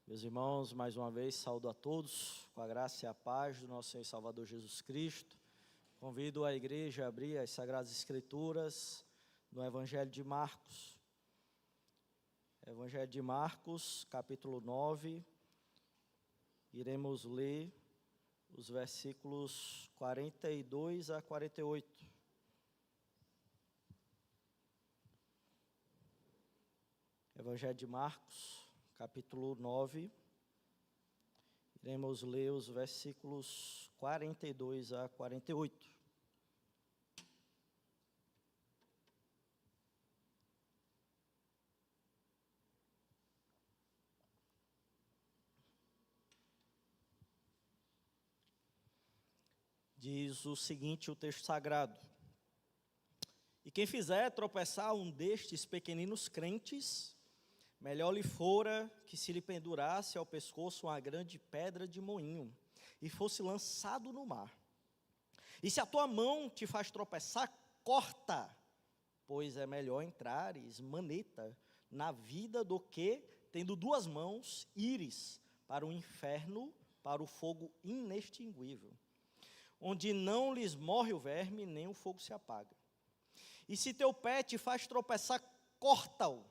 Meus irmãos, mais uma vez, saúdo a todos com a graça e a paz do nosso Senhor e Salvador Jesus Cristo. Convido a igreja a abrir as Sagradas Escrituras no Evangelho de Marcos. Evangelho de Marcos, capítulo 9, iremos ler os versículos 42 a 48. Evangelho de Marcos, capítulo 9, iremos ler os versículos 42 a 48. Diz o seguinte, o texto sagrado: E quem fizer tropeçar um destes pequeninos crentes, melhor lhe fora que se lhe pendurasse ao pescoço uma grande pedra de moinho e fosse lançado no mar. E se a tua mão te faz tropeçar, corta, pois é melhor entrares maneta na vida do que, tendo duas mãos, ires para o inferno, para o fogo inextinguível, onde não lhes morre o verme, nem o fogo se apaga. E se teu pé te faz tropeçar, corta-o.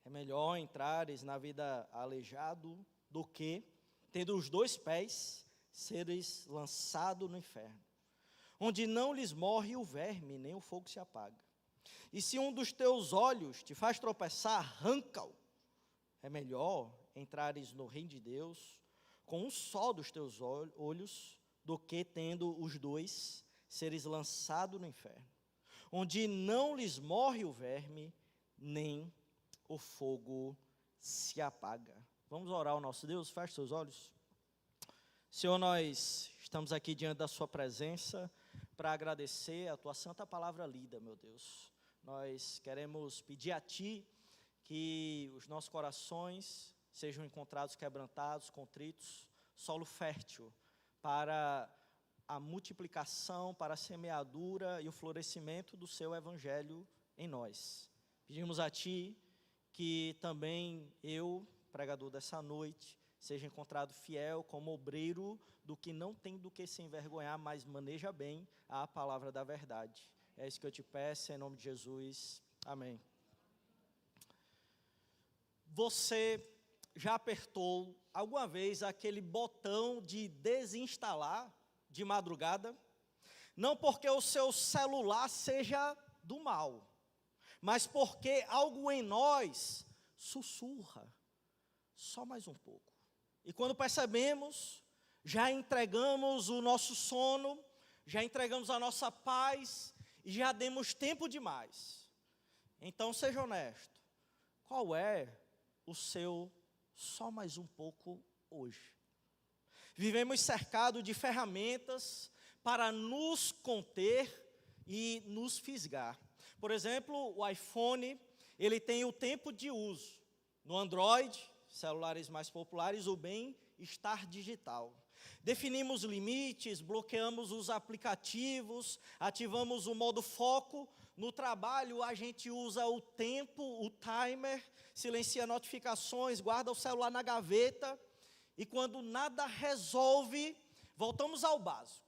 É melhor entrares na vida aleijado do que, tendo os dois pés, seres lançado no inferno, onde não lhes morre o verme, nem o fogo se apaga. E se um dos teus olhos te faz tropeçar, arranca-o. É melhor entrares no reino de Deus com um só dos teus olhos, do que, tendo os dois, seres lançado no inferno, onde não lhes morre o verme, nem o fogo se apaga. Vamos orar ao nosso Deus? Feche seus olhos. Senhor, nós estamos aqui diante da sua presença para agradecer a tua santa palavra lida, meu Deus. Nós queremos pedir a ti que os nossos corações sejam encontrados quebrantados, contritos, solo fértil para a multiplicação, para a semeadura e o florescimento do seu evangelho em nós. Pedimos a ti que também eu, pregador dessa noite, seja encontrado fiel como obreiro do que não tem do que se envergonhar, mas maneja bem a palavra da verdade. É isso que eu te peço, em nome de Jesus. Amém. Você já apertou alguma vez aquele botão de desinstalar de madrugada? Não porque o seu celular seja do mal, mas porque algo em nós sussurra, só mais um pouco. E quando percebemos, já entregamos o nosso sono, já entregamos a nossa paz, e já demos tempo demais. Então seja honesto, qual é o seu só mais um pouco hoje? Vivemos cercados de ferramentas para nos conter e nos fisgar. Por exemplo, o iPhone, ele tem o tempo de uso. No Android, celulares mais populares, o bem-estar digital. Definimos limites, bloqueamos os aplicativos, ativamos o modo foco. No trabalho, a gente usa o tempo, o timer, silencia notificações, guarda o celular na gaveta. E quando nada resolve, voltamos ao básico.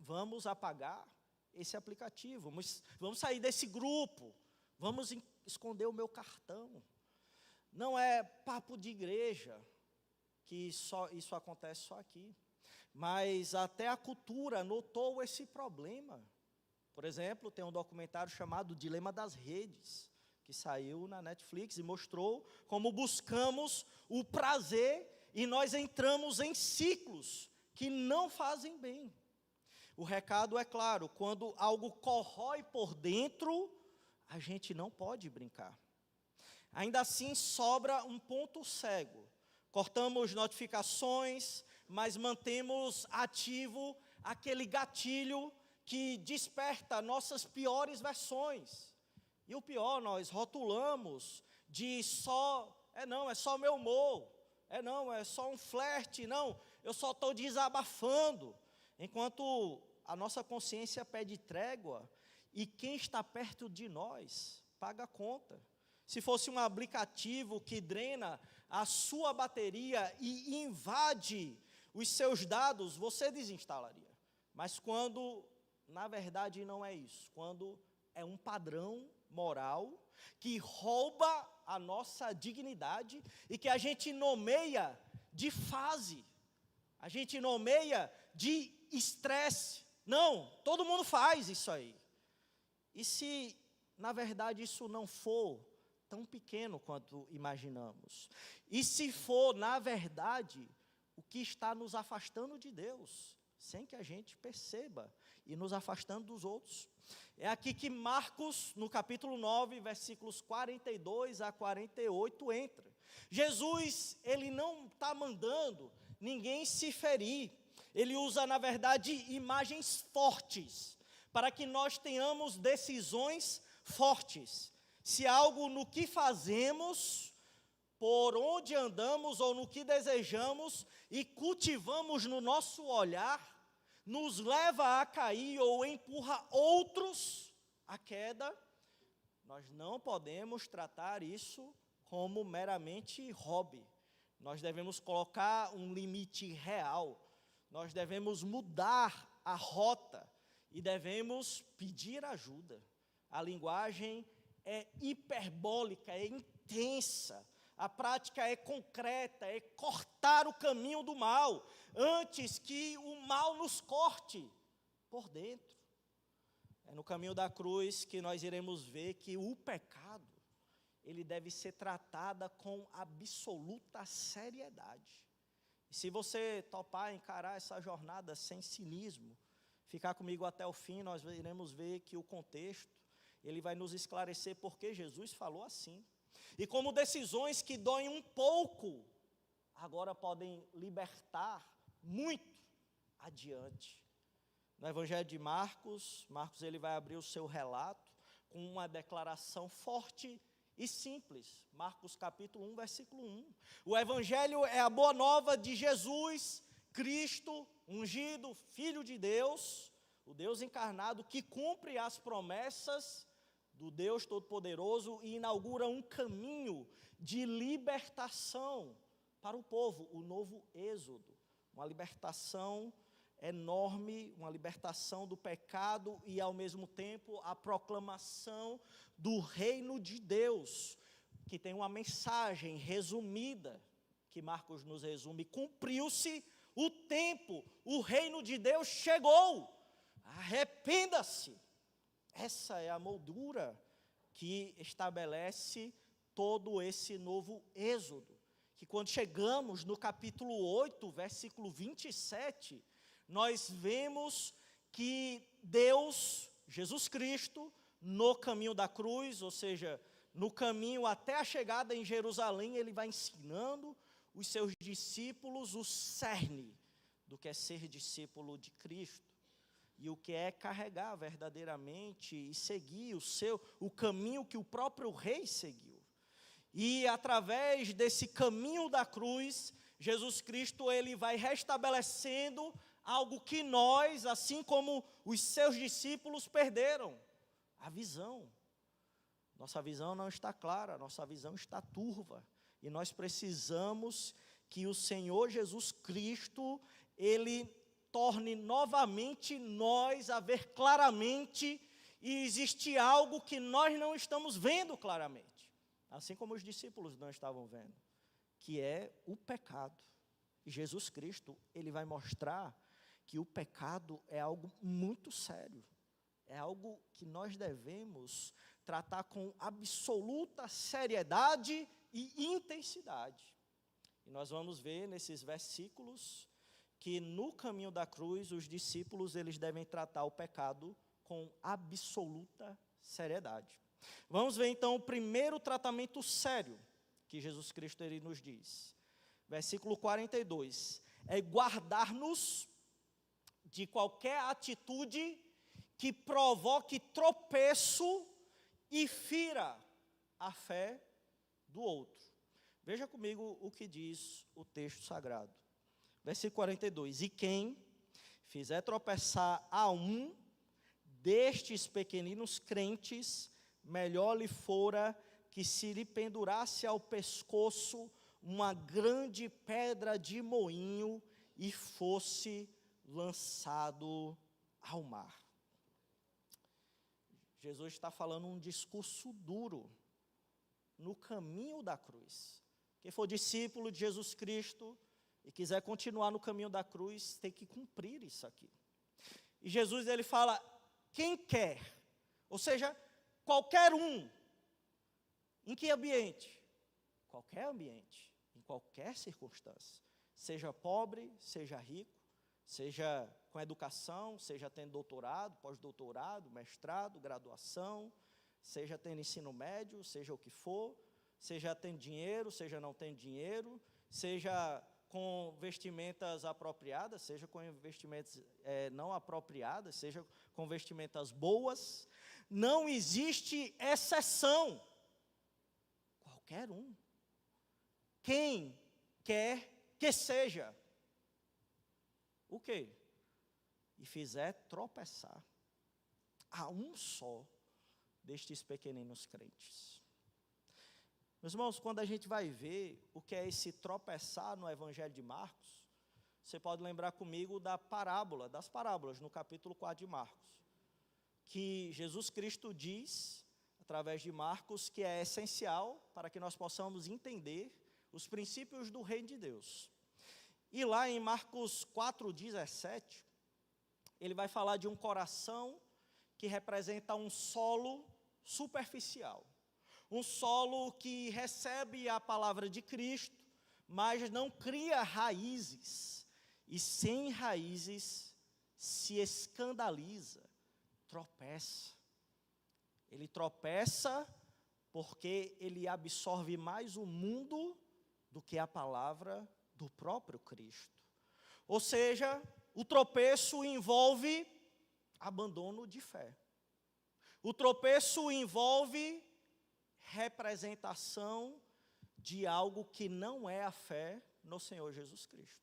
Vamos apagar esse aplicativo, vamos sair desse grupo, vamos esconder o meu cartão. Não é papo de igreja, que isso acontece só aqui. Mas até a cultura notou esse problema. Por exemplo, tem um documentário chamado Dilema das Redes, que saiu na Netflix e mostrou como buscamos o prazer e nós entramos em ciclos que não fazem bem. O recado é claro, quando algo corrói por dentro, a gente não pode brincar. Ainda assim, sobra um ponto cego. Cortamos notificações, mas mantemos ativo aquele gatilho que desperta nossas piores versões. E o pior, nós rotulamos de é só meu humor. É só um flerte, não, eu só estou desabafando. Enquanto a nossa consciência pede trégua, e quem está perto de nós paga a conta. Se fosse um aplicativo que drena a sua bateria e invade os seus dados, você desinstalaria. Mas quando, na verdade, não é isso. Quando é um padrão moral que rouba a nossa dignidade e que a gente nomeia de fase, a gente nomeia de estresse. Não, todo mundo faz isso aí. E se, na verdade, isso não for tão pequeno quanto imaginamos? E se for, na verdade, o que está nos afastando de Deus, sem que a gente perceba, e nos afastando dos outros? É aqui que Marcos, no capítulo 9, versículos 42 a 48, entra. Jesus, ele não está mandando ninguém se ferir. Ele usa, na verdade, imagens fortes, para que nós tenhamos decisões fortes. Se algo no que fazemos, por onde andamos ou no que desejamos e cultivamos no nosso olhar, nos leva a cair ou empurra outros à queda, nós não podemos tratar isso como meramente hobby. Nós devemos colocar um limite real. Nós devemos mudar a rota e devemos pedir ajuda. A linguagem é hiperbólica, é intensa. A prática é concreta, é cortar o caminho do mal, antes que o mal nos corte por dentro. É no caminho da cruz que nós iremos ver que o pecado, ele deve ser tratado com absoluta seriedade. E se você topar encarar essa jornada sem cinismo, ficar comigo até o fim, nós iremos ver que o contexto, ele vai nos esclarecer porque Jesus falou assim. E como decisões que doem um pouco, agora podem libertar muito adiante. No Evangelho de Marcos, ele vai abrir o seu relato com uma declaração forte e simples. Marcos capítulo 1, versículo 1. O Evangelho é a boa nova de Jesus Cristo, ungido, Filho de Deus, o Deus encarnado, que cumpre as promessas do Deus Todo-Poderoso e inaugura um caminho de libertação para o povo, o novo êxodo, uma libertação enorme, uma libertação do pecado e ao mesmo tempo a proclamação do reino de Deus, que tem uma mensagem resumida, que Marcos nos resume: cumpriu-se o tempo, o reino de Deus chegou, arrependa-se. Essa é a moldura que estabelece todo esse novo êxodo, que quando chegamos no capítulo 8, versículo 27, nós vemos que Deus, Jesus Cristo, no caminho da cruz, ou seja, no caminho até a chegada em Jerusalém, ele vai ensinando os seus discípulos o cerne do que é ser discípulo de Cristo. E o que é carregar verdadeiramente e seguir o caminho que o próprio rei seguiu. E através desse caminho da cruz, Jesus Cristo, ele vai restabelecendo algo que nós, assim como os seus discípulos, perderam: a visão. Nossa visão não está clara, nossa visão está turva. E nós precisamos que o Senhor Jesus Cristo, ele torne novamente nós a ver claramente, e existe algo que nós não estamos vendo claramente, assim como os discípulos não estavam vendo, que é o pecado. E Jesus Cristo, ele vai mostrar que o pecado é algo muito sério, é algo que nós devemos tratar com absoluta seriedade e intensidade. E nós vamos ver nesses versículos que no caminho da cruz, os discípulos, eles devem tratar o pecado com absoluta seriedade. Vamos ver então o primeiro tratamento sério que Jesus Cristo ele nos diz. Versículo 42, é guardar-nos de qualquer atitude que provoque tropeço e fira a fé do outro. Veja comigo o que diz o texto sagrado. Versículo 42, e quem fizer tropeçar a um destes pequeninos crentes, melhor lhe fora que se lhe pendurasse ao pescoço uma grande pedra de moinho e fosse lançado ao mar. Jesus está falando um discurso duro no caminho da cruz. Quem for discípulo de Jesus Cristo e quiser continuar no caminho da cruz, tem que cumprir isso aqui. E Jesus, ele fala, quem quer, ou seja, qualquer um, em que ambiente? Qualquer ambiente, em qualquer circunstância, seja pobre, seja rico, seja com educação, seja tendo doutorado, pós-doutorado, mestrado, graduação, seja tendo ensino médio, seja o que for, seja tendo dinheiro, seja não tendo dinheiro, seja com vestimentas apropriadas, seja com vestimentas não apropriadas, seja com vestimentas boas, não existe exceção. Qualquer um. Quem quer que seja. O quê? E fizer tropeçar a um só destes pequeninos crentes. Meus irmãos, quando a gente vai ver o que é esse tropeçar no Evangelho de Marcos, você pode lembrar comigo das parábolas, no capítulo 4 de Marcos, que Jesus Cristo diz, através de Marcos, que é essencial para que nós possamos entender os princípios do reino de Deus. E lá em Marcos 4,17, ele vai falar de um coração que representa um solo superficial. Um solo que recebe a palavra de Cristo, mas não cria raízes. E sem raízes se escandaliza, tropeça. Ele tropeça porque ele absorve mais o mundo do que a palavra do próprio Cristo. Ou seja, o tropeço envolve abandono de fé. O tropeço envolve representação de algo que não é a fé no Senhor Jesus Cristo.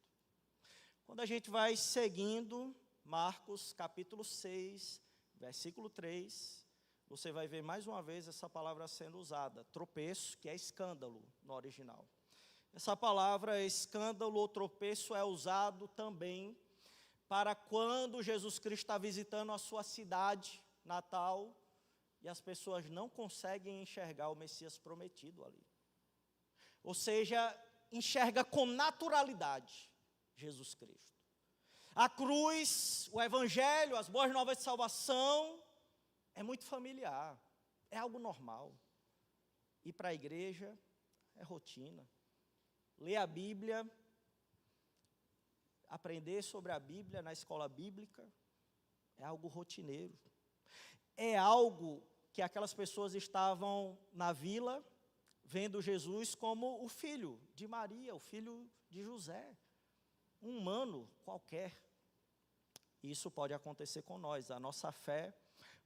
Quando a gente vai seguindo Marcos capítulo 6, versículo 3, você vai ver mais uma vez essa palavra sendo usada, tropeço, que é escândalo no original. Essa palavra escândalo ou tropeço é usado também para quando Jesus Cristo está visitando a sua cidade natal e as pessoas não conseguem enxergar o Messias prometido ali. Ou seja, enxerga com naturalidade Jesus Cristo. A cruz, o Evangelho, as boas novas de salvação, é muito familiar, é algo normal. Ir para a igreja é rotina. Ler a Bíblia, aprender sobre a Bíblia na escola bíblica, é algo rotineiro. É algo que aquelas pessoas estavam na vila, vendo Jesus como o filho de Maria, o filho de José, um humano qualquer. Isso pode acontecer com nós, a nossa fé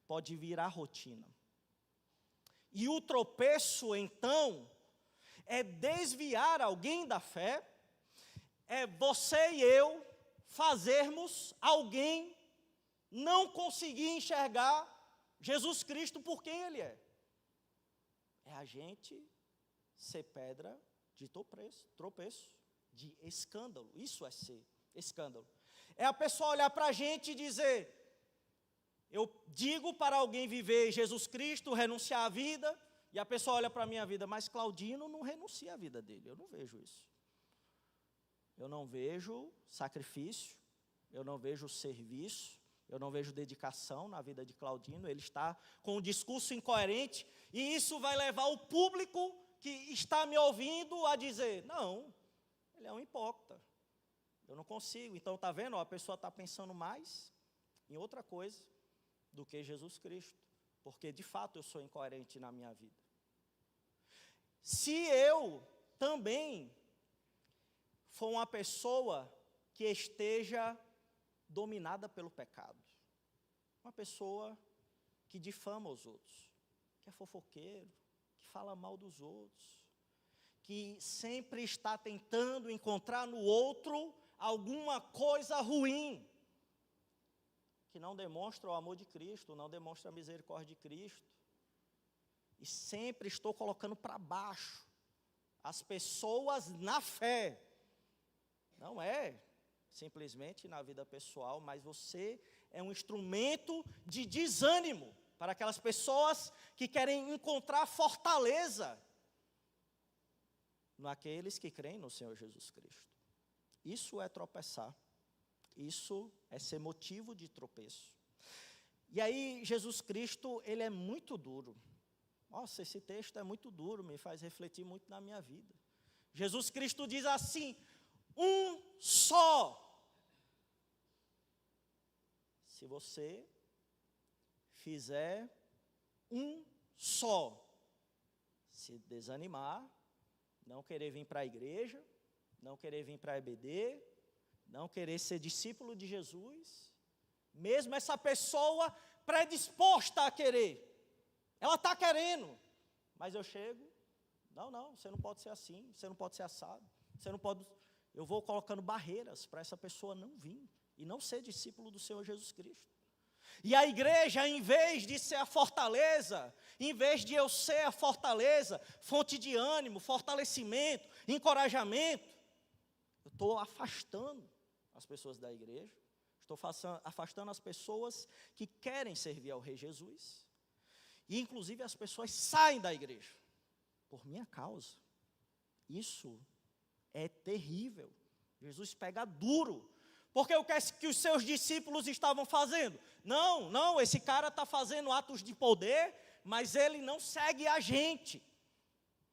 pode virar rotina. E o tropeço, então, é desviar alguém da fé, é você e eu fazermos alguém não conseguir enxergar Jesus Cristo por quem Ele é. É a gente ser pedra de tropeço, de escândalo. Isso é ser escândalo. É a pessoa olhar para a gente e dizer, eu digo para alguém viver Jesus Cristo, renunciar à vida, e a pessoa olha para a minha vida, mas Claudino não renuncia à vida dele, eu não vejo isso. Eu não vejo sacrifício, eu não vejo serviço, eu não vejo dedicação na vida de Claudino, ele está com um discurso incoerente, e isso vai levar o público que está me ouvindo a dizer, não, ele é um hipócrita, eu não consigo. Então, está vendo, a pessoa está pensando mais em outra coisa do que Jesus Cristo, porque de fato eu sou incoerente na minha vida. Se eu também for uma pessoa que esteja dominada pelo pecado, uma pessoa que difama os outros, que é fofoqueiro, que fala mal dos outros, que sempre está tentando encontrar no outro alguma coisa ruim, que não demonstra o amor de Cristo, não demonstra a misericórdia de Cristo, e sempre estou colocando para baixo as pessoas na fé. Não é simplesmente na vida pessoal, mas você é um instrumento de desânimo para aquelas pessoas que querem encontrar fortaleza naqueles que creem no Senhor Jesus Cristo. Isso é tropeçar. Isso é ser motivo de tropeço. E aí, Jesus Cristo, ele é muito duro. Nossa, esse texto é muito duro, me faz refletir muito na minha vida. Jesus Cristo diz assim: um só. Se você fizer um só, se desanimar, não querer vir para a igreja, não querer vir para a EBD, não querer ser discípulo de Jesus, mesmo essa pessoa predisposta a querer, ela está querendo, mas eu chego, não, você não pode ser assim, você não pode ser assado, você não pode, eu vou colocando barreiras para essa pessoa não vir e não ser discípulo do Senhor Jesus Cristo. E a igreja, em vez de ser a fortaleza, em vez de eu ser a fortaleza, fonte de ânimo, fortalecimento, encorajamento, eu estou afastando as pessoas da igreja, estou afastando as pessoas que querem servir ao Rei Jesus, e inclusive as pessoas saem da igreja, por minha causa. Isso é terrível. Jesus pega duro, porque o que os seus discípulos estavam fazendo? Não, esse cara está fazendo atos de poder, mas ele não segue a gente,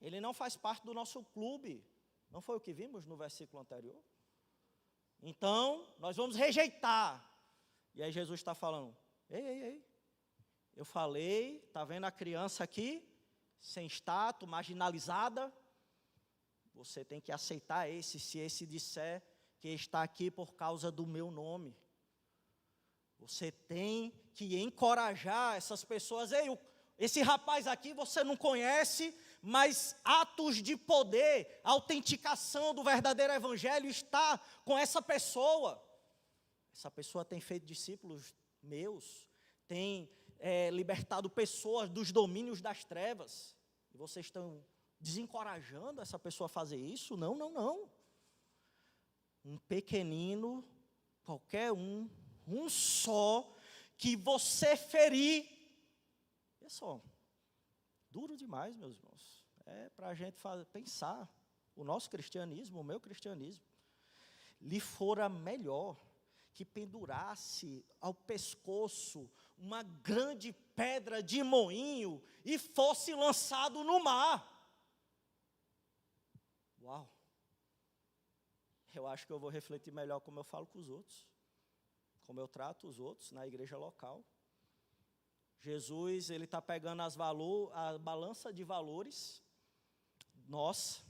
ele não faz parte do nosso clube. Não foi o que vimos no versículo anterior? Então, nós vamos rejeitar. E aí Jesus está falando, ei, eu falei, está vendo a criança aqui, sem status, marginalizada? Você tem que aceitar se esse disser que está aqui por causa do meu nome. Você tem que encorajar essas pessoas. Ei, esse rapaz aqui você não conhece, mas atos de poder, autenticação do verdadeiro evangelho está com essa pessoa. Essa pessoa tem feito discípulos meus, tem libertado pessoas dos domínios das trevas. E vocês estão desencorajando essa pessoa a fazer isso? Não. Um pequenino, qualquer um só, que você ferir. É só, duro demais, meus irmãos. É para a gente pensar, o nosso cristianismo, o meu cristianismo, lhe fora melhor que pendurasse ao pescoço uma grande pedra de moinho e fosse lançado no mar. Uau! Eu acho que eu vou refletir melhor como eu falo com os outros, como eu trato os outros na igreja local. Jesus, ele está pegando a balança de valores, nossa,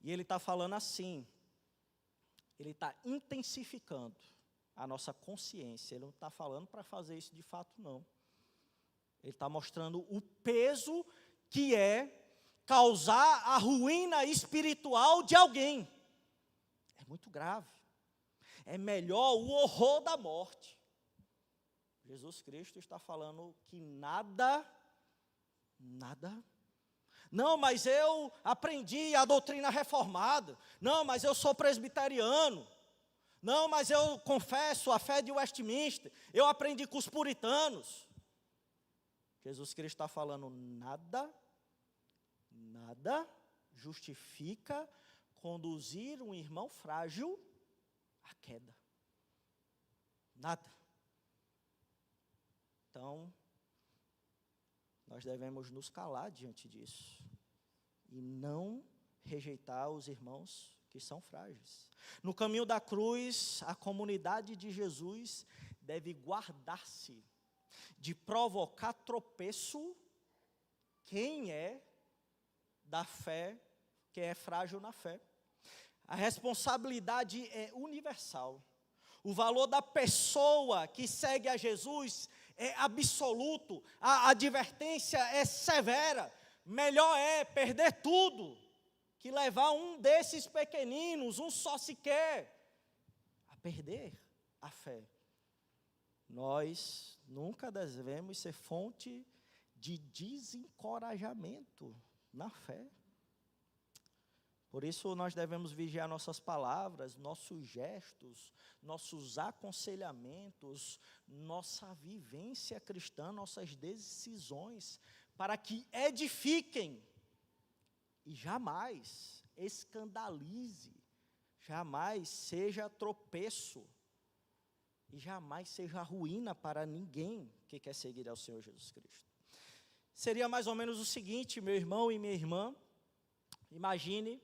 e ele está falando assim, ele está intensificando a nossa consciência, ele não está falando para fazer isso de fato, não. Ele está mostrando o peso que é causar a ruína espiritual de alguém. É muito grave. É melhor o horror da morte. Jesus Cristo está falando que nada, não, mas eu aprendi a doutrina reformada, não, mas eu sou presbiteriano, não, mas eu confesso a fé de Westminster, eu aprendi com os puritanos. Jesus Cristo está falando, nada justifica conduzir um irmão frágil à queda. Nada. Então, nós devemos nos calar diante disso e não rejeitar os irmãos que são frágeis. No caminho da cruz, a comunidade de Jesus deve guardar-se de provocar tropeço quem é da fé, quem é frágil na fé. A responsabilidade é universal. O valor da pessoa que segue a Jesus é absoluto. A advertência é severa. Melhor é perder tudo que levar um desses pequeninos, um só sequer, a perder a fé. Nós nunca devemos ser fonte de desencorajamento na fé. Por isso nós devemos vigiar nossas palavras, nossos gestos, nossos aconselhamentos, nossa vivência cristã, nossas decisões, para que edifiquem e jamais escandalize, jamais seja tropeço e jamais seja ruína para ninguém que quer seguir ao Senhor Jesus Cristo. Seria mais ou menos o seguinte, meu irmão e minha irmã, imagine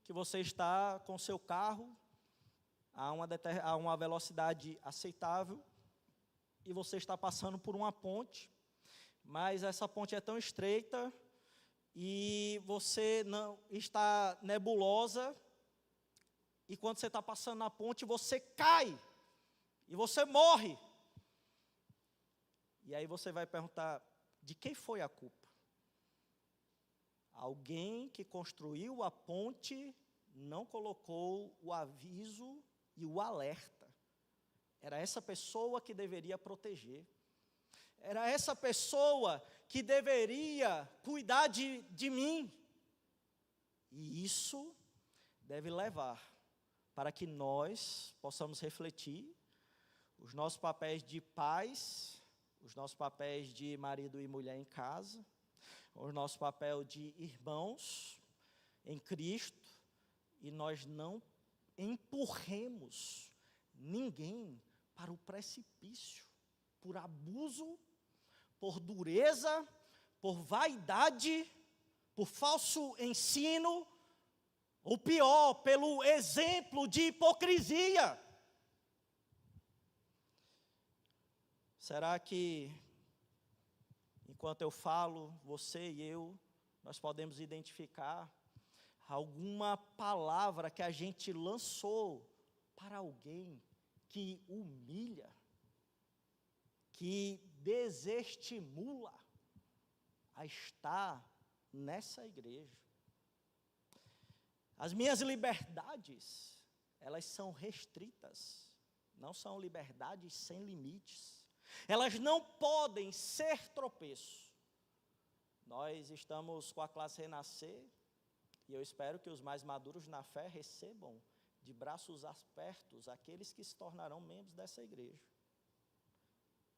que você está com seu carro a uma velocidade aceitável e você está passando por uma ponte, mas essa ponte é tão estreita e você não está nebulosa, e quando você está passando na ponte, você cai e você morre. E aí você vai perguntar, de quem foi a culpa? Alguém que construiu a ponte não colocou o aviso e o alerta. Era essa pessoa que deveria proteger. Era essa pessoa que deveria cuidar de mim. E isso deve levar para que nós possamos refletir os nossos papéis de pais, os nossos papéis de marido e mulher em casa, o nosso papel de irmãos em Cristo, e nós não empurremos ninguém para o precipício, por abuso, por dureza, por vaidade, por falso ensino, ou pior, pelo exemplo de hipocrisia. Será que, enquanto eu falo, você e eu, nós podemos identificar alguma palavra que a gente lançou para alguém que humilha, que desestimula a estar nessa igreja? As minhas liberdades, elas são restritas, não são liberdades sem limites. Elas não podem ser tropeço. Nós estamos com a classe Renascer, e eu espero que os mais maduros na fé recebam de braços abertos aqueles que se tornarão membros dessa igreja.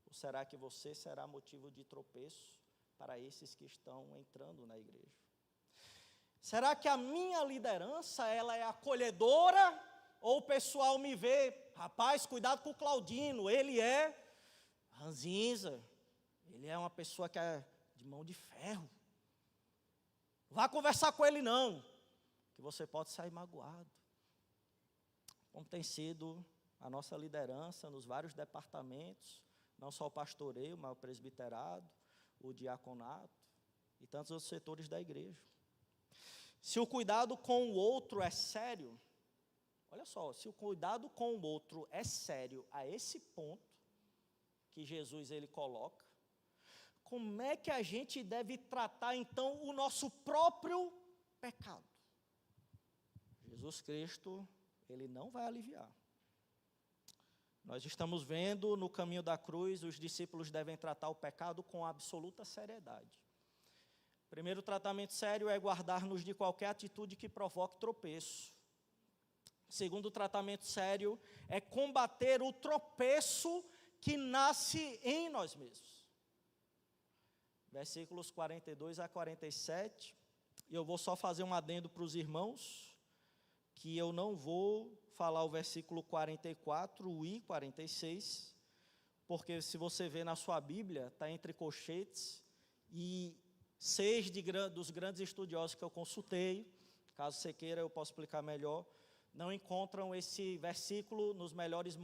Ou será que você será motivo de tropeço para esses que estão entrando na igreja? Será que a minha liderança, ela é acolhedora, ou o pessoal me vê, rapaz, cuidado com o Claudino, ele é ranzinza, ele é uma pessoa que é de mão de ferro, vá conversar com ele não, que você pode sair magoado. Como tem sido a nossa liderança nos vários departamentos, não só o pastoreio, mas o presbiterado, o diaconato e tantos outros setores da igreja. Se o cuidado com o outro é sério, olha só, se o cuidado com o outro é sério a esse ponto que Jesus ele coloca, como é que a gente deve tratar então o nosso próprio pecado? Jesus Cristo, ele não vai aliviar. Nós estamos vendo no caminho da cruz, os discípulos devem tratar o pecado com absoluta seriedade. O primeiro tratamento sério é guardar-nos de qualquer atitude que provoque tropeço. O segundo tratamento sério é combater o tropeço que nasce em nós mesmos. Versículos 42 a 47, e eu vou só fazer um adendo para os irmãos, que eu não vou falar o versículo 44 e 46, porque se você vê na sua Bíblia, está entre colchetes, e 6 dos grandes estudiosos que eu consultei, caso você queira eu posso explicar melhor, não encontram esse versículo nos melhores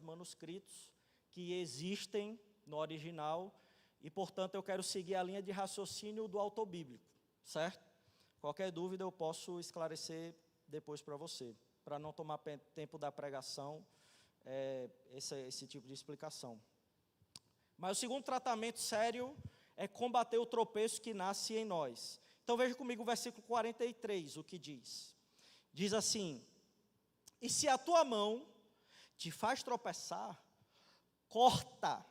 manuscritos que existem no original, e portanto eu quero seguir a linha de raciocínio do autor bíblico, certo? Qualquer dúvida eu posso esclarecer depois para você, para não tomar tempo da pregação, esse tipo de explicação. Mas o segundo tratamento sério é combater o tropeço que nasce em nós. Então veja comigo o versículo 43, o que diz. Diz assim: e se a tua mão te faz tropeçar, corta,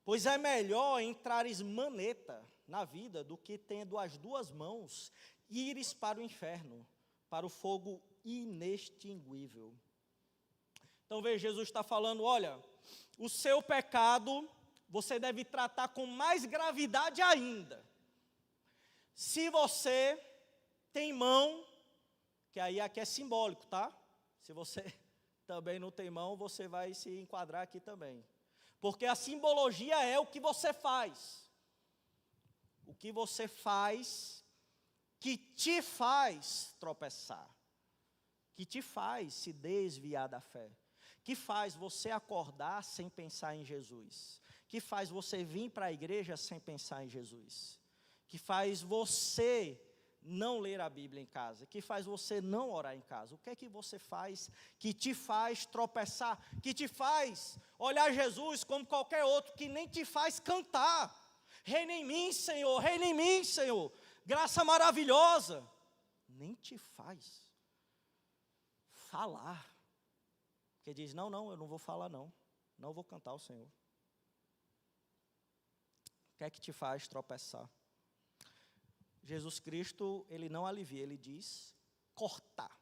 pois é melhor entrares maneta na vida do que tendo as duas mãos ires para o inferno, para o fogo inextinguível. Então veja, Jesus está falando, olha, o seu pecado você deve tratar com mais gravidade ainda. Se você tem mão, que aí aqui é simbólico, tá? Se você também não tem mão, você vai se enquadrar aqui também. Porque a simbologia é o que você faz. O que você faz que te faz tropeçar, que te faz se desviar da fé, que faz você acordar sem pensar em Jesus, que faz você vir para a igreja sem pensar em Jesus, que faz você não ler a Bíblia em casa, que faz você não orar em casa. O que é que você faz que te faz tropeçar, que te faz olhar Jesus como qualquer outro, que nem te faz cantar? Reina em mim, Senhor, reina em mim, Senhor. Graça maravilhosa. Nem te faz falar. Porque diz, não, eu não vou falar não. Não vou cantar ao Senhor. O que é que te faz tropeçar? Jesus Cristo, ele não alivia, ele diz, cortar.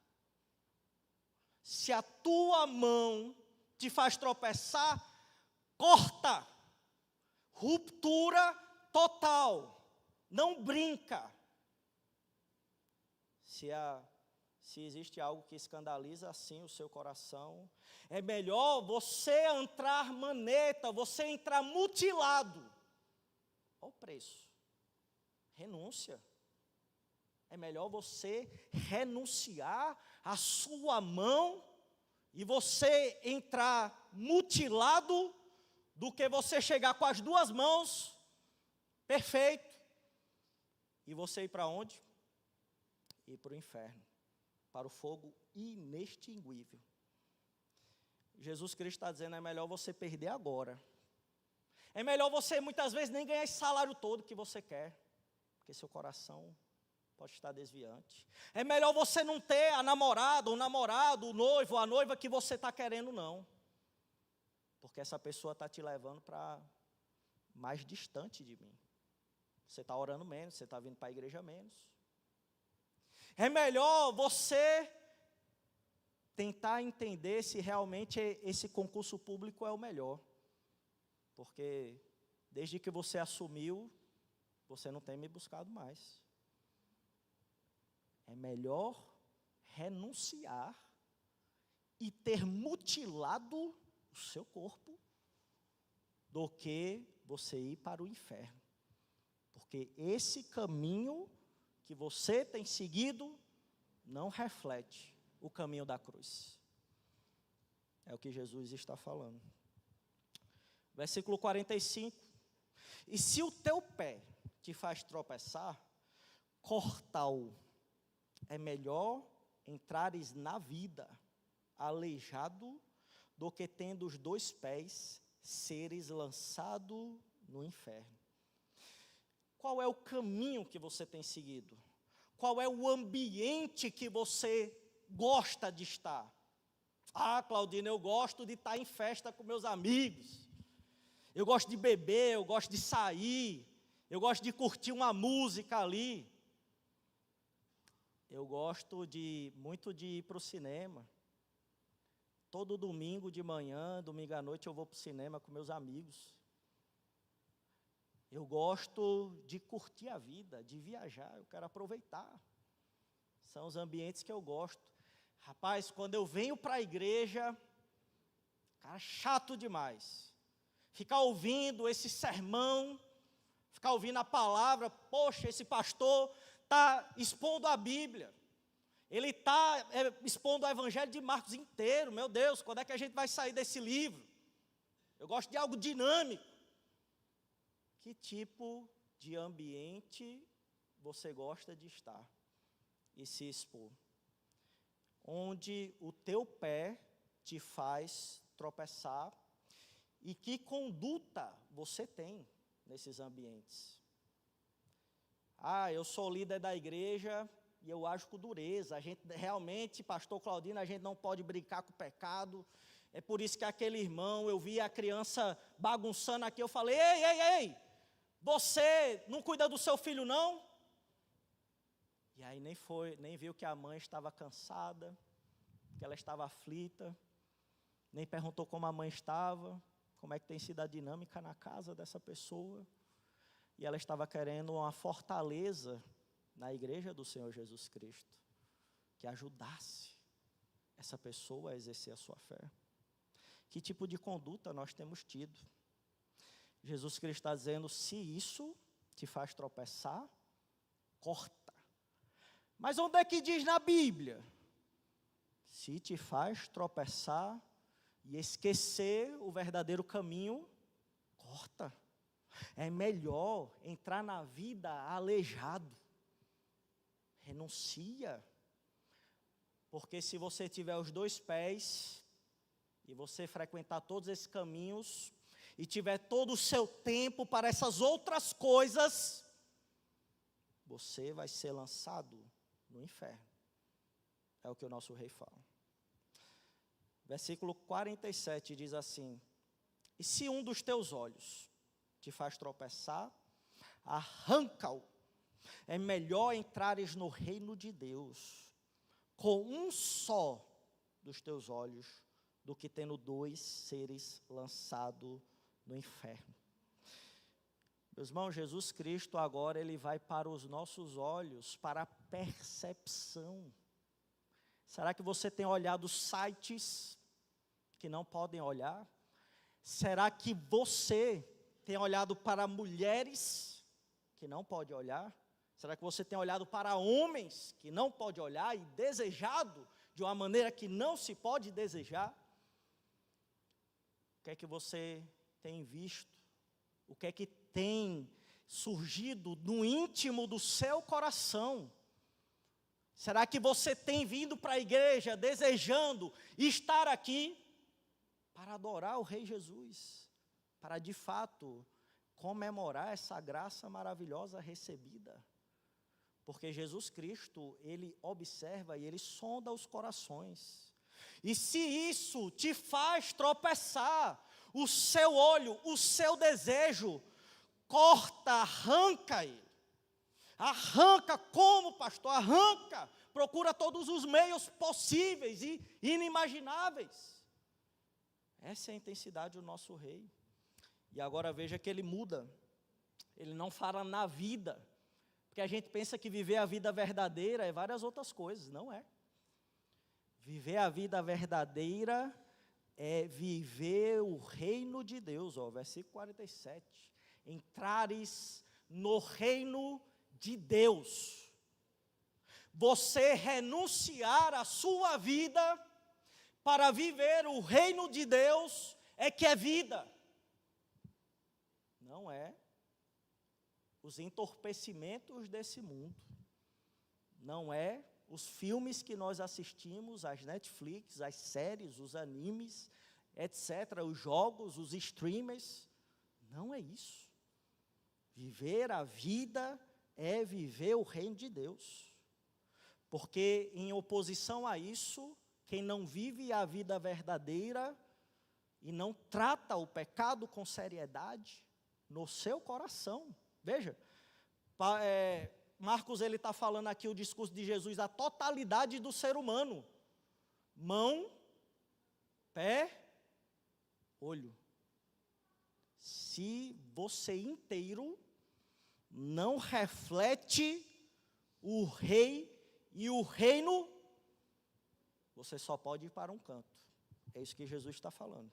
Se a tua mão te faz tropeçar, corta. Ruptura total. Não brinca. Se existe algo que escandaliza assim o seu coração, é melhor você entrar maneta, você entrar mutilado. Olha o preço. Renúncia. É melhor você renunciar à sua mão e você entrar mutilado do que você chegar com as duas mãos, perfeito, e você ir para onde? Ir para o inferno, para o fogo inextinguível. Jesus Cristo está dizendo, é melhor você perder agora. É melhor você muitas vezes nem ganhar esse salário todo que você quer, porque seu coração pode estar desviante. É melhor você não ter a namorada, o namorado, o noivo, a noiva que você está querendo, não. Porque essa pessoa está te levando para mais distante de mim. Você está orando menos, você está vindo para a igreja menos. É melhor você tentar entender se realmente esse concurso público é o melhor. Porque desde que você assumiu, você não tem me buscado mais. É melhor renunciar e ter mutilado o seu corpo do que você ir para o inferno. Porque esse caminho que você tem seguido não reflete o caminho da cruz. É o que Jesus está falando. Versículo 45. E se o teu pé te faz tropeçar, corta-o. É melhor entrares na vida aleijado do que tendo os dois pés seres lançado no inferno. Qual é o caminho que você tem seguido? Qual é o ambiente que você gosta de estar? Ah, Claudina, eu gosto de estar em festa com meus amigos. Eu gosto de beber, eu gosto de sair. Eu gosto de curtir uma música ali. Eu gosto muito de ir para o cinema. Todo domingo de manhã, domingo à noite, eu vou para o cinema com meus amigos. Eu gosto de curtir a vida, de viajar, eu quero aproveitar. São os ambientes que eu gosto. Rapaz, quando eu venho para a igreja, cara, chato demais. Ficar ouvindo esse sermão, ficar ouvindo a palavra, poxa, esse pastor está expondo a Bíblia. Ele está expondo o Evangelho de Marcos inteiro. Meu Deus, quando é que a gente vai sair desse livro? Eu gosto de algo dinâmico. Que tipo de ambiente você gosta de estar e se expor? Onde o teu pé te faz tropeçar e que conduta você tem nesses ambientes? Ah, eu sou líder da igreja e eu ajo com dureza. A gente realmente, pastor Claudino, a gente não pode brincar com o pecado. É por isso que aquele irmão, eu vi a criança bagunçando aqui, eu falei, ei, você não cuida do seu filho não? E aí nem viu que a mãe estava cansada, que ela estava aflita, nem perguntou como a mãe estava, como é que tem sido a dinâmica na casa dessa pessoa. E ela estava querendo uma fortaleza na igreja do Senhor Jesus Cristo, que ajudasse essa pessoa a exercer a sua fé. Que tipo de conduta nós temos tido? Jesus Cristo está dizendo, se isso te faz tropeçar, corta. Mas onde é que diz na Bíblia? Se te faz tropeçar e esquecer o verdadeiro caminho, corta. É melhor entrar na vida aleijado. Renuncia. Porque se você tiver os 2 pés, e você frequentar todos esses caminhos, e tiver todo o seu tempo para essas outras coisas, você vai ser lançado no inferno. É o que o nosso rei fala. Versículo 47 diz assim: e se um dos teus olhos te faz tropeçar, arranca-o. É melhor entrares no reino de Deus com um só dos teus olhos, do que tendo 2 seres lançado no inferno. Meus irmãos, Jesus Cristo agora ele vai para os nossos olhos, para a percepção. Será que você tem olhado sites que não podem olhar? Será que você tem olhado para mulheres que não pode olhar? Será que você tem olhado para homens que não pode olhar e desejado de uma maneira que não se pode desejar? O que é que você tem visto? O que é que tem surgido no íntimo do seu coração? Será que você tem vindo para a igreja desejando estar aqui para adorar o Rei Jesus? Para de fato comemorar essa graça maravilhosa recebida? Porque Jesus Cristo, ele observa e ele sonda os corações. E se isso te faz tropeçar, o seu olho, o seu desejo, corta, arranca ele. Arranca como, pastor? Arranca. Procura todos os meios possíveis e inimagináveis. Essa é a intensidade do nosso rei. E agora veja que ele muda. Ele não fala na vida. Porque a gente pensa que viver a vida verdadeira é várias outras coisas. Não é. Viver a vida verdadeira é viver o reino de Deus. Versículo 47. Entrares no reino de Deus. Você renunciar à sua vida para viver o reino de Deus é que é vida. Não é os entorpecimentos desse mundo. Não é os filmes que nós assistimos, as Netflix, as séries, os animes, etc., os jogos, os streamers. Não é isso. Viver a vida é viver o reino de Deus. Porque em oposição a isso, quem não vive a vida verdadeira e não trata o pecado com seriedade no seu coração. Veja, Marcos ele está falando aqui o discurso de Jesus, a totalidade do ser humano. Mão, pé, olho. Se você inteiro não reflete o rei e o reino, você só pode ir para um canto. É isso que Jesus está falando.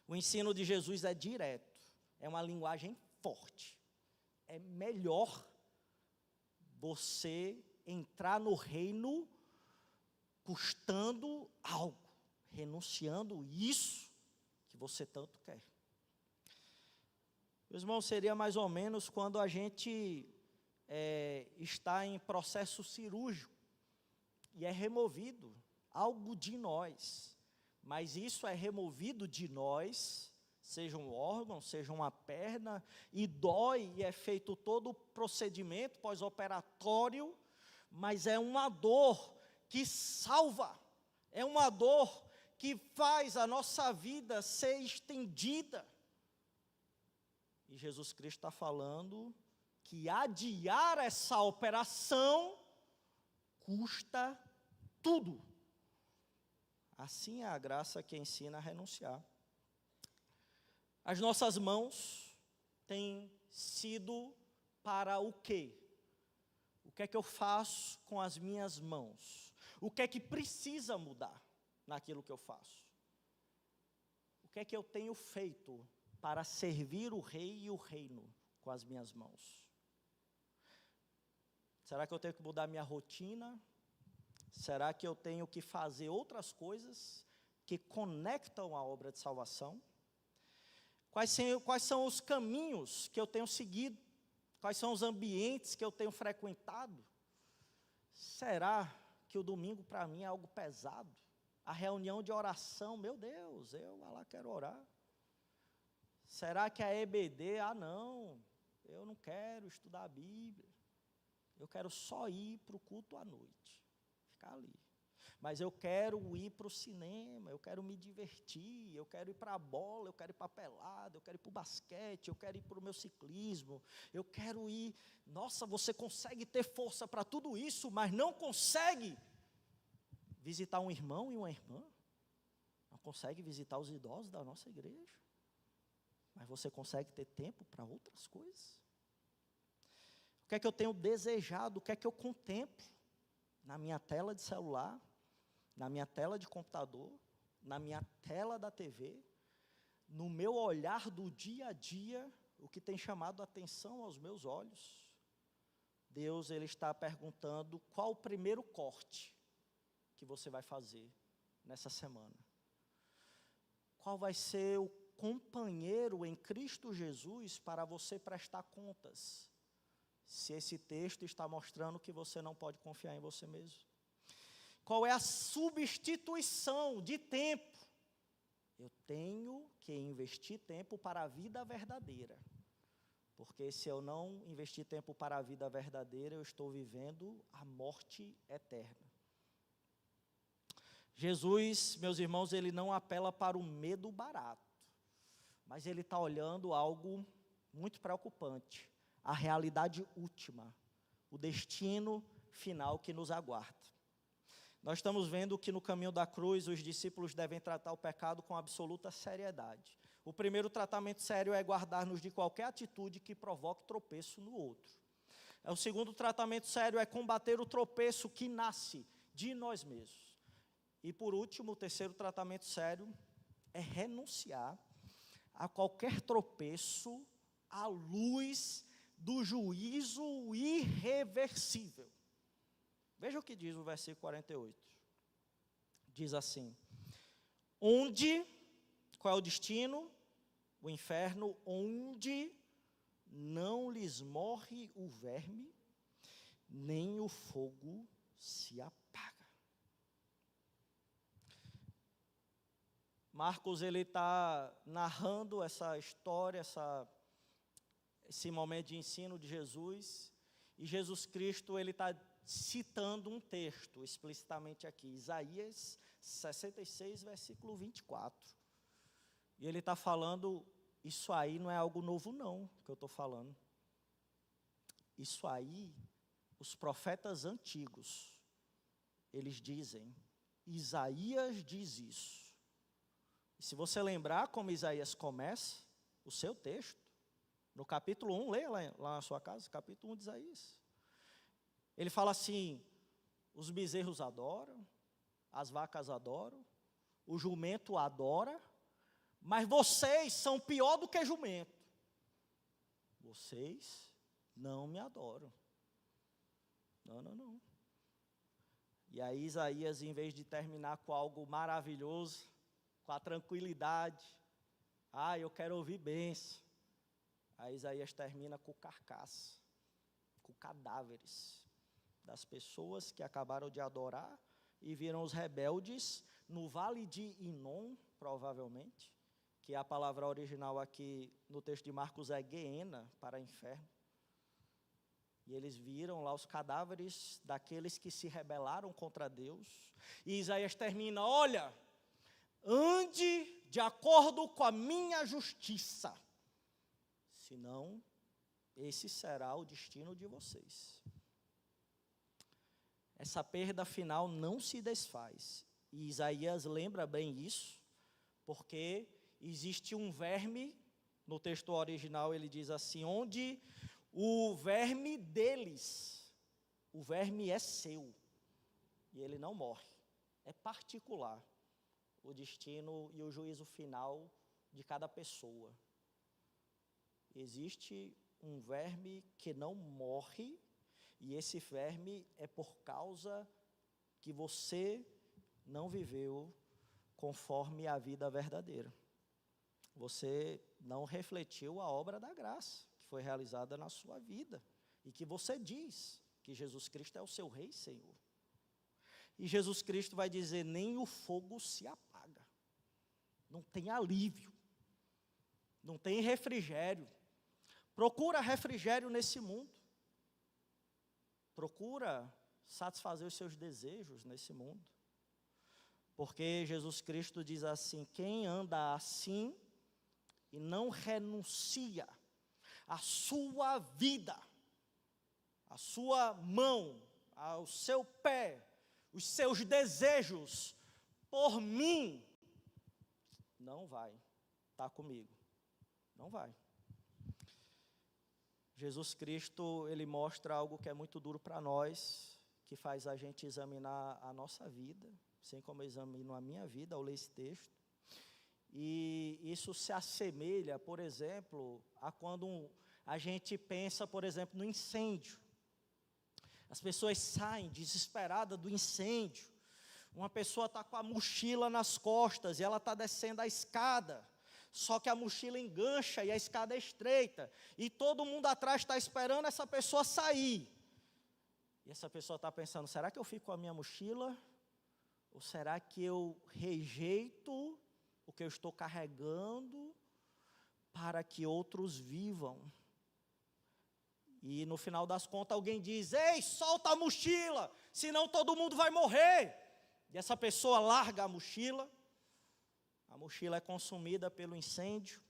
O ensino de Jesus é direto, é uma linguagem forte. É melhor você entrar no reino custando algo, renunciando isso que você tanto quer. Meus irmãos, seria mais ou menos quando a gente está em processo cirúrgico e é removido algo de nós, mas isso é removido de nós, seja um órgão, seja uma perna, e dói, e é feito todo o procedimento pós-operatório, mas é uma dor que salva, é uma dor que faz a nossa vida ser estendida. E Jesus Cristo está falando que adiar essa operação custa tudo. Assim é a graça que ensina a renunciar. As nossas mãos têm sido para o quê? O que é que eu faço com as minhas mãos? O que é que precisa mudar naquilo que eu faço? O que é que eu tenho feito para servir o rei e o reino com as minhas mãos? Será que eu tenho que mudar minha rotina? Será que eu tenho que fazer outras coisas que conectam a obra de salvação? Quais são os caminhos que eu tenho seguido? Quais são os ambientes que eu tenho frequentado? Será que o domingo para mim é algo pesado? A reunião de oração, meu Deus, eu lá quero orar. Será que a EBD, não, eu não quero estudar a Bíblia. Eu quero só ir para o culto à noite, ficar ali. Mas eu quero ir para o cinema, eu quero me divertir, eu quero ir para a bola, eu quero ir para a pelada, eu quero ir para o basquete, eu quero ir para o meu ciclismo, eu quero ir... Nossa, você consegue ter força para tudo isso, mas não consegue visitar um irmão e uma irmã? Não consegue visitar os idosos da nossa igreja? Mas você consegue ter tempo para outras coisas? O que é que eu tenho desejado? O que é que eu contemplo na minha tela de celular, na minha tela de computador, na minha tela da TV, no meu olhar do dia a dia, o que tem chamado a atenção aos meus olhos? Deus, Ele está perguntando qual o primeiro corte que você vai fazer nessa semana. Qual vai ser o companheiro em Cristo Jesus para você prestar contas, se esse texto está mostrando que você não pode confiar em você mesmo? Qual é a substituição de tempo? Eu tenho que investir tempo para a vida verdadeira, porque se eu não investir tempo para a vida verdadeira, eu estou vivendo a morte eterna. Jesus, meus irmãos, Ele não apela para o medo barato, mas Ele está olhando algo muito preocupante, a realidade última, o destino final que nos aguarda. Nós estamos vendo que no caminho da cruz os discípulos devem tratar o pecado com absoluta seriedade. O primeiro tratamento sério é guardar-nos de qualquer atitude que provoque tropeço no outro. O segundo tratamento sério é combater o tropeço que nasce de nós mesmos. E por último, o terceiro tratamento sério é renunciar a qualquer tropeço à luz do juízo irreversível. Veja o que diz o versículo 48. Diz assim: qual é o destino? O inferno, onde não lhes morre o verme, nem o fogo se apaga. Marcos, ele está narrando essa história, esse momento de ensino de Jesus, e Jesus Cristo, ele está citando um texto explicitamente aqui, Isaías 66, versículo 24. E ele está falando, isso aí não é algo novo não, que eu estou falando. Isso aí, os profetas antigos, eles dizem, Isaías diz isso. E se você lembrar como Isaías começa o seu texto, no capítulo 1, leia lá na sua casa, capítulo 1 de Isaías. Ele fala assim, os bezerros adoram, as vacas adoram, o jumento adora, mas vocês são pior do que jumento. Vocês não me adoram. Não. E aí Isaías, em vez de terminar com algo maravilhoso, com a tranquilidade, eu quero ouvir bênção. Aí Isaías termina com o carcaço, com cadáveres das pessoas que acabaram de adorar e viram os rebeldes no vale de Inom, provavelmente, que a palavra original aqui no texto de Marcos é Guiena, para inferno. E eles viram lá os cadáveres daqueles que se rebelaram contra Deus. E Isaías termina, olha, ande de acordo com a minha justiça, senão esse será o destino de vocês. essa perda final não se desfaz. E Isaías lembra bem isso, porque existe um verme, no texto original ele diz assim, onde o verme deles, o verme é seu, e ele não morre. É particular o destino e o juízo final de cada pessoa. Existe um verme que não morre, e esse verme é por causa que você não viveu conforme a vida verdadeira. Você não refletiu a obra da graça que foi realizada na sua vida, e que você diz que Jesus Cristo é o seu Rei e Senhor. E Jesus Cristo vai dizer, nem o fogo se apaga. Não tem alívio. Não tem refrigério. Procura refrigério nesse mundo. Procura satisfazer os seus desejos nesse mundo. Porque Jesus Cristo diz assim, quem anda assim e não renuncia à sua vida, à sua mão, ao seu pé, os seus desejos, por mim, não vai estar comigo, não vai. Jesus Cristo, ele mostra algo que é muito duro para nós, que faz a gente examinar a nossa vida, assim como eu examino a minha vida ao ler esse texto. E isso se assemelha, por exemplo, a quando a gente pensa, por exemplo, no incêndio. As pessoas saem desesperadas do incêndio. Uma pessoa está com a mochila nas costas e ela está descendo a escada. Só que a mochila engancha e a escada é estreita. E todo mundo atrás está esperando essa pessoa sair. E essa pessoa está pensando, será que eu fico com a minha mochila? Ou será que eu rejeito o que eu estou carregando para que outros vivam? E no final das contas alguém diz, ei, solta a mochila, senão todo mundo vai morrer. E essa pessoa larga a mochila é consumida pelo incêndio.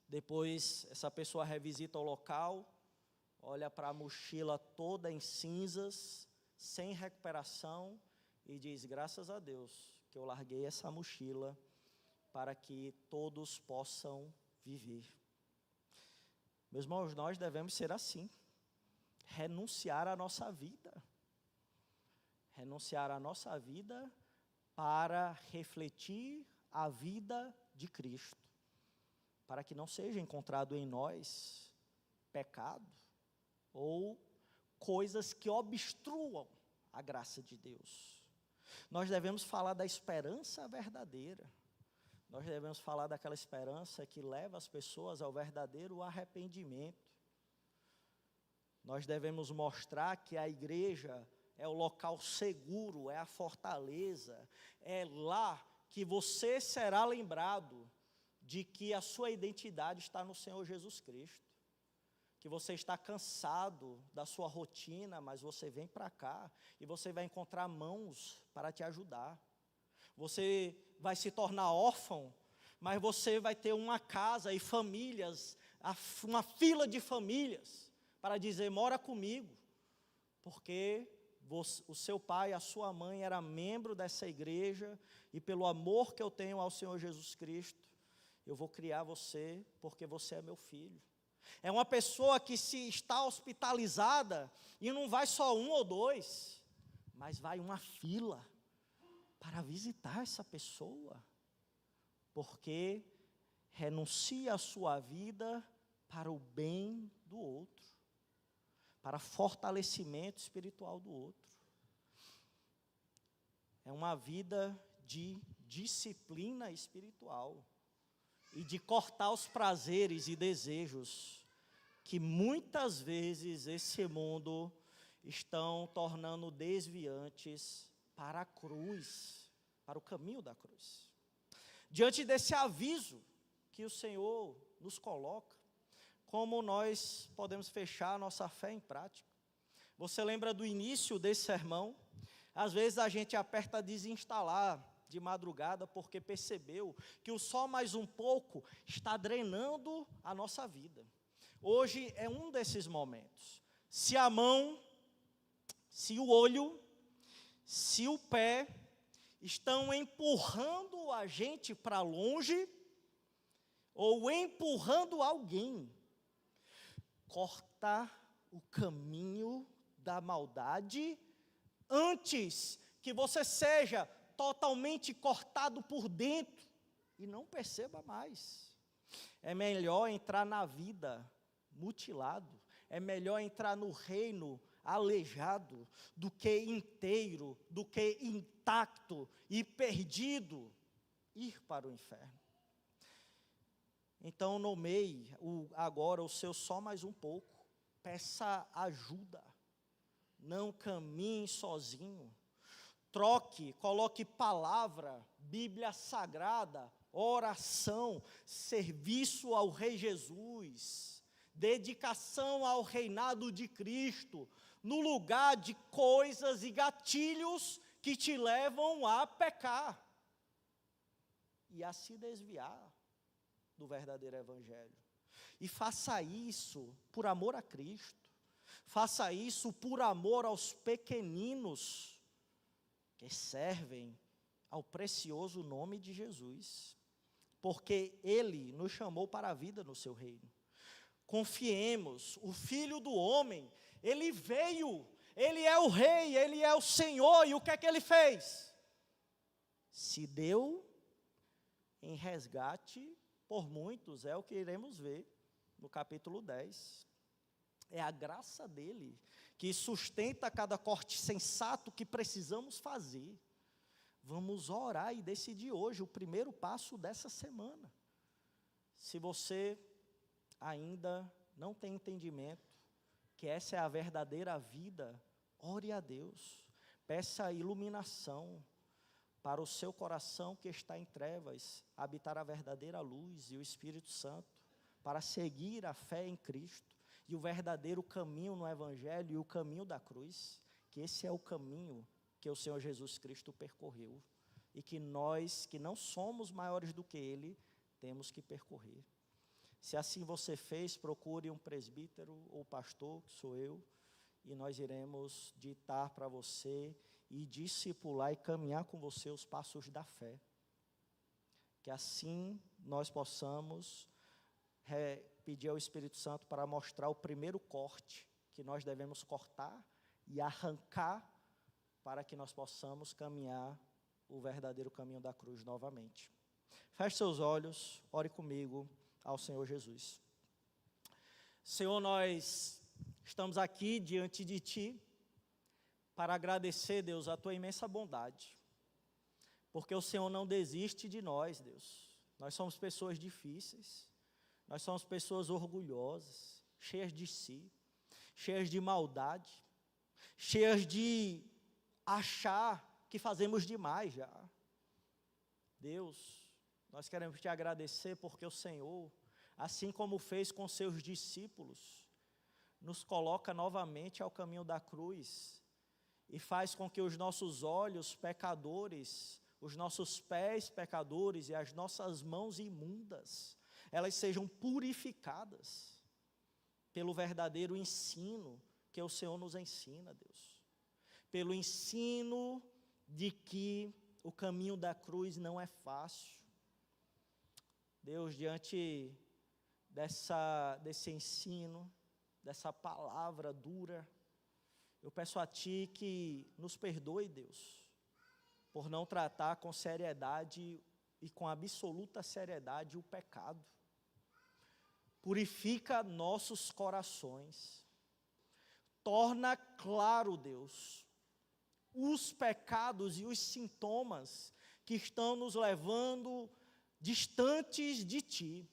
Depois essa pessoa revisita o local, olha para a mochila toda em cinzas, sem recuperação, e diz, graças a Deus que eu larguei essa mochila para que todos possam viver. Meus irmãos, nós devemos ser assim, renunciar à nossa vida. Renunciar à nossa vida para refletir a vida de Cristo. Para que não seja encontrado em nós pecado ou coisas que obstruam a graça de Deus. Nós devemos falar da esperança verdadeira. Nós devemos falar daquela esperança que leva as pessoas ao verdadeiro arrependimento. Nós devemos mostrar que a igreja é o local seguro, é a fortaleza, é lá que você será lembrado de que a sua identidade está no Senhor Jesus Cristo. Que você está cansado da sua rotina, mas você vem para cá e você vai encontrar mãos para te ajudar. Você vai se tornar órfão, mas você vai ter uma casa e famílias, uma fila de famílias, para dizer, mora comigo, porque o seu pai, a sua mãe era membro dessa igreja, e pelo amor que eu tenho ao Senhor Jesus Cristo, eu vou criar você, porque você é meu filho. É uma pessoa que se está hospitalizada, e não vai só um ou dois, mas vai uma fila, para visitar essa pessoa, porque renuncia a sua vida para o bem do outro, para fortalecimento espiritual do outro. É uma vida de disciplina espiritual e de cortar os prazeres e desejos que muitas vezes esse mundo estão tornando desviantes para a cruz, para o caminho da cruz. Diante desse aviso que o Senhor nos coloca, como nós podemos fechar a nossa fé em prática? Você lembra do início desse sermão? Às vezes a gente aperta desinstalar de madrugada porque percebeu que o só mais um pouco está drenando a nossa vida. Hoje é um desses momentos. Se a mão se o olho, se o pé estão empurrando a gente para longe, ou empurrando alguém, cortar o caminho da maldade, antes que você seja totalmente cortado por dentro, e não perceba mais. É melhor entrar na vida mutilado, é melhor entrar no reino aleijado, do que inteiro, do que intacto e perdido, ir para o inferno. Então nomeie agora o seu só mais um pouco, peça ajuda, não caminhe sozinho, troque, coloque palavra, Bíblia Sagrada, oração, serviço ao Rei Jesus, dedicação ao reinado de Cristo, no lugar de coisas e gatilhos que te levam a pecar e a se desviar do verdadeiro evangelho. E faça isso por amor a Cristo, faça isso por amor aos pequeninos que servem ao precioso nome de Jesus, porque Ele nos chamou para a vida no seu reino. Confiemos, o Filho do Homem, Ele veio, Ele é o Rei, Ele é o Senhor, e o que é que Ele fez? Se deu em resgate por muitos, é o que iremos ver no capítulo 10. É a graça dele que sustenta cada corte sensato que precisamos fazer. Vamos orar e decidir hoje o primeiro passo dessa semana. Se você ainda não tem entendimento que essa é a verdadeira vida, ore a Deus, peça iluminação para o seu coração que está em trevas, habitar a verdadeira luz e o Espírito Santo, para seguir a fé em Cristo e o verdadeiro caminho no Evangelho e o caminho da cruz, que esse é o caminho que o Senhor Jesus Cristo percorreu e que nós, que não somos maiores do que Ele, temos que percorrer. Se assim você fez, procure um presbítero ou pastor, que sou eu, e nós iremos ditar para você e discipular e caminhar com você os passos da fé. Que assim nós possamos pedir ao Espírito Santo para mostrar o primeiro corte que nós devemos cortar e arrancar para que nós possamos caminhar o verdadeiro caminho da cruz novamente. Feche seus olhos, ore comigo ao Senhor Jesus. Senhor, nós estamos aqui diante de Ti para agradecer, Deus, a Tua imensa bondade, porque o Senhor não desiste de nós, Deus. Nós somos pessoas difíceis, nós somos pessoas orgulhosas, cheias de si, cheias de maldade, cheias de achar que fazemos demais já. Deus, nós queremos Te agradecer porque o Senhor, assim como fez com seus discípulos, nos coloca novamente ao caminho da cruz e faz com que os nossos olhos pecadores, os nossos pés pecadores e as nossas mãos imundas, elas sejam purificadas pelo verdadeiro ensino que o Senhor nos ensina, Deus. Pelo ensino de que o caminho da cruz não é fácil. Deus, diante desse ensino, dessa palavra dura, eu peço a Ti que nos perdoe, Deus, por não tratar com seriedade e com absoluta seriedade o pecado. Purifica nossos corações. Torna claro, Deus, os pecados e os sintomas que estão nos levando distantes de Ti,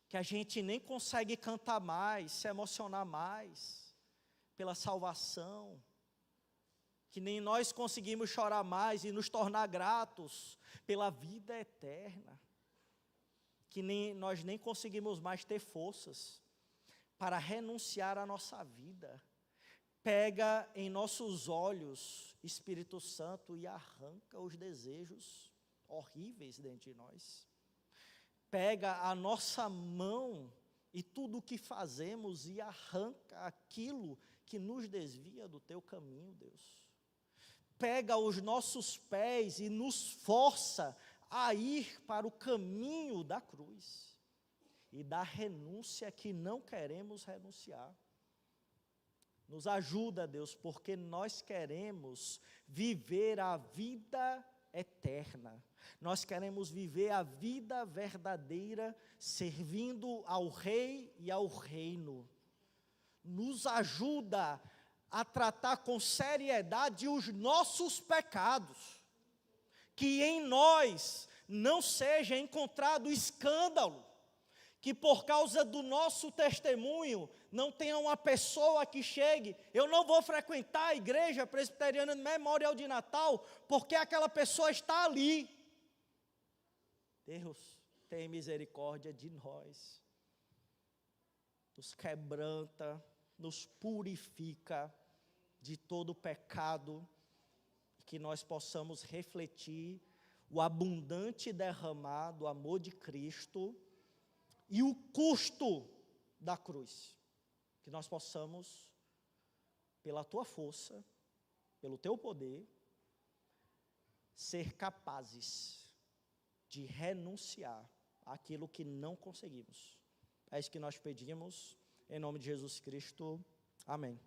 que a gente nem consegue cantar mais, se emocionar mais pela salvação, que nem nós conseguimos chorar mais e nos tornar gratos pela vida eterna, que nós nem conseguimos mais ter forças para renunciar à nossa vida. Pega em nossos olhos, Espírito Santo, e arranca os desejos horríveis dentro de nós. Pega a nossa mão e tudo o que fazemos e arranca aquilo que nos desvia do teu caminho, Deus. Pega os nossos pés e nos força a ir para o caminho da cruz e da renúncia que não queremos renunciar. Nos ajuda, Deus, porque nós queremos viver a vida eterna. Nós queremos viver a vida verdadeira, servindo ao Rei e ao reino. Nos ajuda a tratar com seriedade os nossos pecados. Que em nós não seja encontrado escândalo. Que por causa do nosso testemunho, não tenha uma pessoa que chegue, eu não vou frequentar a igreja presbiteriana Memorial de Natal, porque aquela pessoa está ali. Deus, tem misericórdia de nós. Nos quebranta, nos purifica de todo pecado, que nós possamos refletir o abundante derramar do amor de Cristo, e o custo da cruz, que nós possamos, pela tua força, pelo teu poder, ser capazes de renunciar àquilo que não conseguimos. É isso que nós pedimos, em nome de Jesus Cristo, amém.